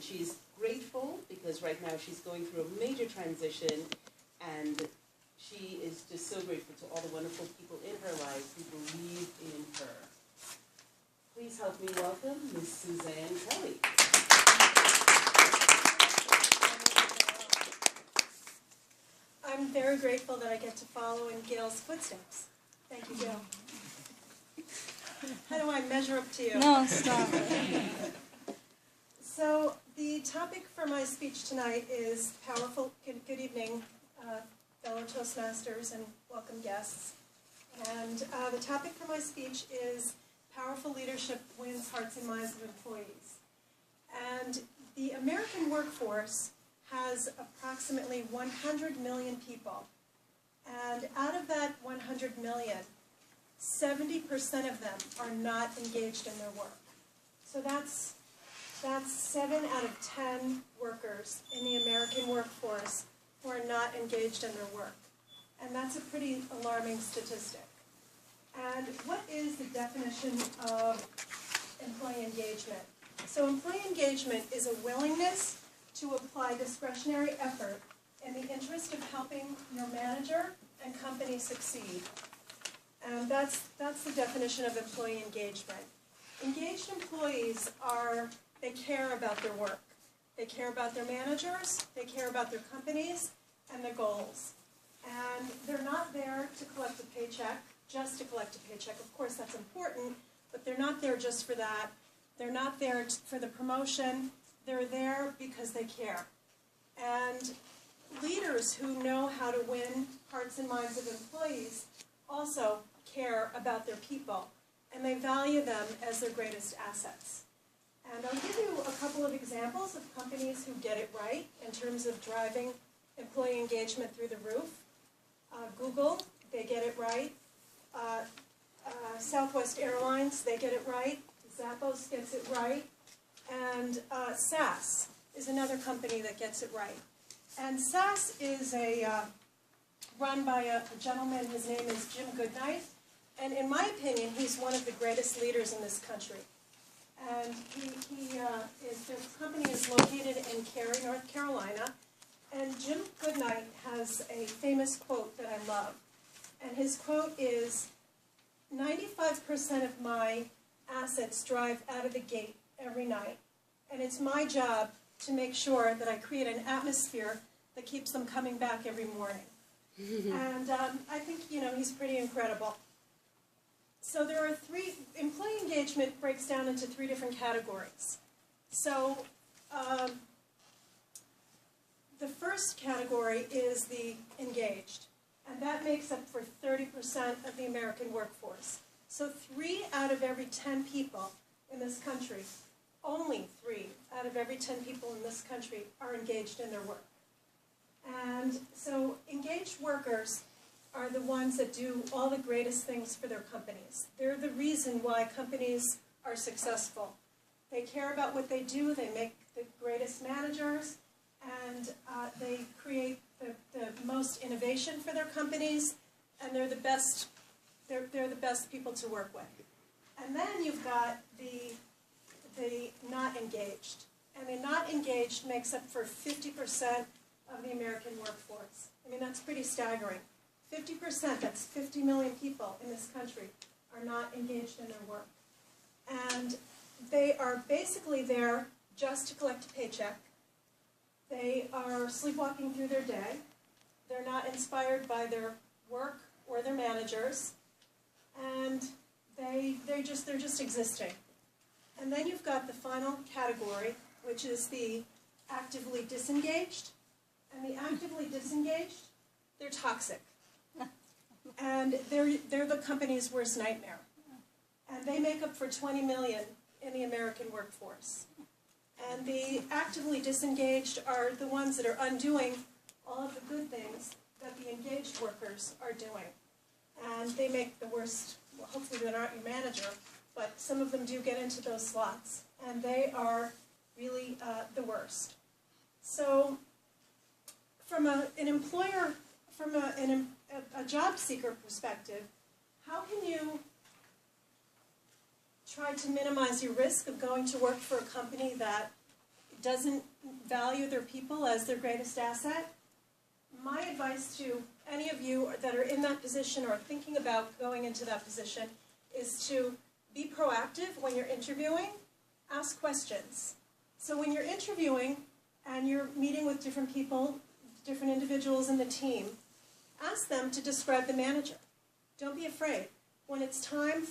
And she's grateful because right now she's going through a major transition, and she is just so grateful to all the wonderful people in her life who believe in her. Please help me welcome Ms. Suzanne Kelly. I'm very grateful that I get to follow in Gail's footsteps. Thank you, Gail. How do I measure up to you? No, stop. So the topic for my speech tonight is powerful. Good evening, fellow Toastmasters and welcome guests. And the topic for my speech is powerful leadership wins hearts and minds of employees. And the American workforce has approximately 100 million people. And out of that 100 million, 70% of them are not engaged in their work. So that's 7 out of 10 workers in the American workforce who are not engaged in their work. And that's a pretty alarming statistic. And what is the definition of employee engagement? So employee engagement is a willingness to apply discretionary effort in the interest of helping your manager and company succeed. And that's the definition of employee engagement. Engaged employees they care about their work. They care about their managers, they care about their companies, and their goals. And they're not there to collect a paycheck, just to collect a paycheck. Of course, that's important, but they're not there just for that. They're not there for the promotion. They're there because they care. And leaders who know how to win hearts and minds of employees also care about their people, and they value them as their greatest assets. And I'll give you a couple of examples of companies who get it right in terms of driving employee engagement through the roof. Google, they get it right. Southwest Airlines, they get it right. Zappos gets it right. And SAS is another company that gets it right. And SAS is run by a gentleman, his name is Jim Goodnight. And in my opinion, he's one of the greatest leaders in this country. And this company is located in Cary, North Carolina. And Jim Goodnight has a famous quote that I love. And his quote is, 95% of my assets drive out of the gate every night. And it's my job to make sure that I create an atmosphere that keeps them coming back every morning. And I think, he's pretty incredible. So there are employee engagement breaks down into 3 different categories. So the first category is the engaged, and that makes up for 30% of the American workforce. So 3 out of every 10 people in this country, only 3 out of every 10 people in this country are engaged in their work. And so engaged workers are the ones that do all the greatest things for their companies. They're the reason why companies are successful. They care about what they do, they make the greatest managers, and they create the most innovation for their companies, and they're the best people to work with. And then you've got the not engaged. And the not engaged makes up for 50% of the American workforce. I mean, that's pretty staggering. 50%, that's 50 million people in this country, are not engaged in their work. And they are basically there just to collect a paycheck. They are sleepwalking through their day. They're not inspired by their work or their managers. And they're just existing. And then you've got the final category, which is the actively disengaged. And the actively disengaged, they're toxic. And they're the company's worst nightmare. And they make up for 20 million in the American workforce. And the actively disengaged are the ones that are undoing all of the good things that the engaged workers are doing. And they make the worst, well, hopefully they're not your manager, but some of them do get into those slots. And they are really the worst. So from an employer, from a job seeker perspective, how can you try to minimize your risk of going to work for a company that doesn't value their people as their greatest asset, my advice to any of you that are in that position or thinking about going into that position is to be proactive when you're interviewing. Ask questions. So when you're interviewing and you're meeting with different people, different individuals in the team, ask them to describe the manager. Don't be afraid. When the time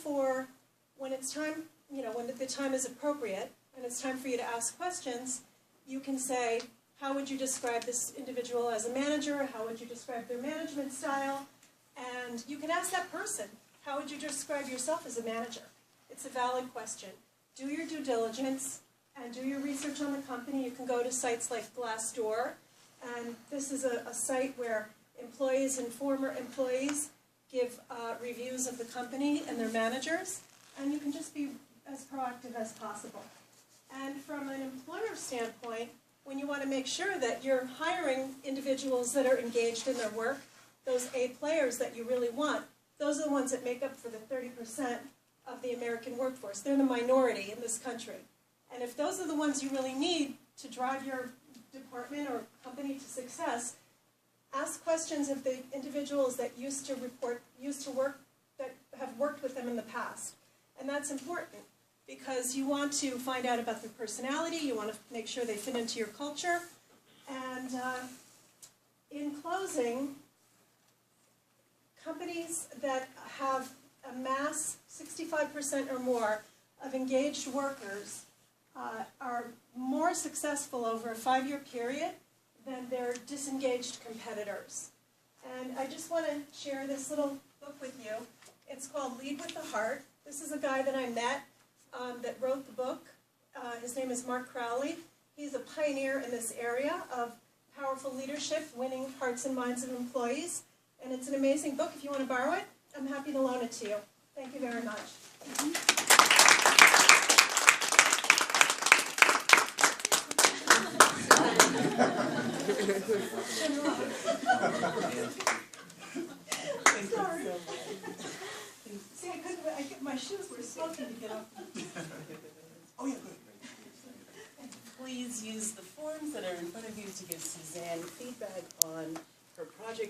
is appropriate and it's time for you to ask questions, you can say, how would you describe this individual as a manager? How would you describe their management style? And you can ask that person, how would you describe yourself as a manager? It's a valid question. Do your due diligence and do your research on the company. You can go to sites like Glassdoor, and this is a site where employees and former employees give reviews of the company and their managers, and you can just be as proactive as possible. And from an employer standpoint, when you want to make sure that you're hiring individuals that are engaged in their work, those A players that you really want, those are the ones that make up for the 30% of the American workforce. They're the minority in this country. And if those are the ones you really need to drive your department or company to success, ask questions of the individuals that used to work, that have worked with them in the past. And that's important because you want to find out about their personality, you want to make sure they fit into your culture. And in closing, companies that have amassed 65% or more of engaged workers are more successful over a 5-year period than their disengaged competitors. And I just want to share this little book with you. It's called Lead with the Heart. This is a guy that I met that wrote the book. His name is Mark Crowley. He's a pioneer in this area of powerful leadership, winning hearts and minds of employees. And it's an amazing book. If you want to borrow it, I'm happy to loan it to you. Thank you very much. Sorry. See, my shoes were smoking to get off. Oh, yeah, good. Please use the forms that are in front of you to give Suzanne feedback on her project